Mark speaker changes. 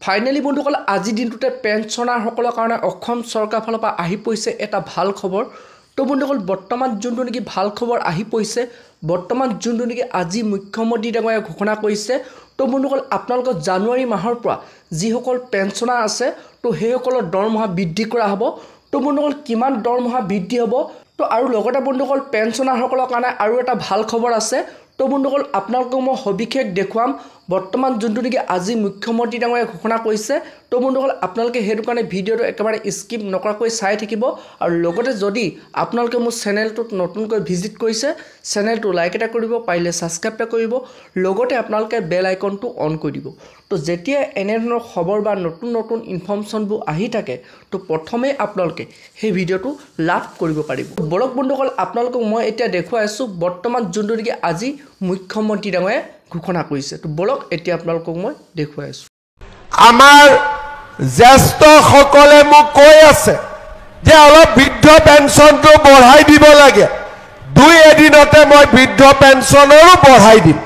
Speaker 1: Finally বন্ধুসকল আজি দিনটোতে পেঞ্চনাৰসকলৰ কাৰণে অসম চৰকাৰৰ ফালৰ পৰা আহি পৰিছে এটা ভাল খবৰ। তো বন্ধুসকল বৰ্তমান যোনটো নেকি ভাল খবৰ আহি পৰিছে, বৰ্তমান যোনটো নেকি আজি মুখ্যমন্ত্ৰী ডাঙৰীয়াই ঘোষণা কৰিছে। তো বন্ধুসকল আপোনালোকৰ জানুৱাৰী মাহৰ পৰা যিসকল পেঞ্চনাৰ আছে তো সেইসকলৰ দৰমহা বৃদ্ধি কৰা হ'ব। তো বন্ধুসকল কিমান দৰমহা বৃদ্ধি হ'ব, তো আৰু লগতে বন্ধুসকল পেঞ্চনাৰসকলৰ কাৰণে আৰু এটা ভাল খবৰ আছে। তো বন্ধুসকল আপোনালোকক মই সবিশেষ দেখুৱাম বৰ্তমান যোনটো নেকি আজি মুখ্যমন্ত্ৰী ডাঙৰীয়াই ঘোষণা কৰিছে। তো বন্ধুসকল আপোনালোকে সেইটো কাৰণে ভিডিঅ'টো একেবাৰে স্কিপ নকৰাকৈ চাই থাকিব। আৰু লগতে যদি আপোনালোকে মোৰ চেনেলটোত নতুনকৈ ভিজিট কৰিছে, চেনেলটো লাইক এটা কৰিব, পাৰিলে ছাবস্ক্ৰাইব এটা কৰিব, লগতে আপোনালোকে বেল আইকনটো অন কৰি দিব। তো যেতিয়া এনেধৰণৰ খবৰ বা নতুন নতুন ইনফৰ্মেশ্যনবোৰ আহি থাকে তো প্ৰথমেই আপোনালোকে সেই ভিডিঅ'টো লাভ কৰিব পাৰিব। বলক বন্ধুসকল আপোনালোকক মই এতিয়া দেখুৱাই আছোঁ বৰ্তমান যোনটো নেকি আজি মুখ্যমন্ত্ৰী ডাঙৰীয়াই ঘোষণা কৰিছে। তো বলক এতিয়া আপোনালোকক মই দেখুৱাই আছোঁ।
Speaker 2: আমাৰ জ্যেষ্ঠসকলে মোক কৈ আছে যে অলপ বৃদ্ধ পেঞ্চনটো বঢ়াই দিব লাগে। দুই এদিনতে মই বৃদ্ধ পেঞ্চনৰো বঢ়াই দিম।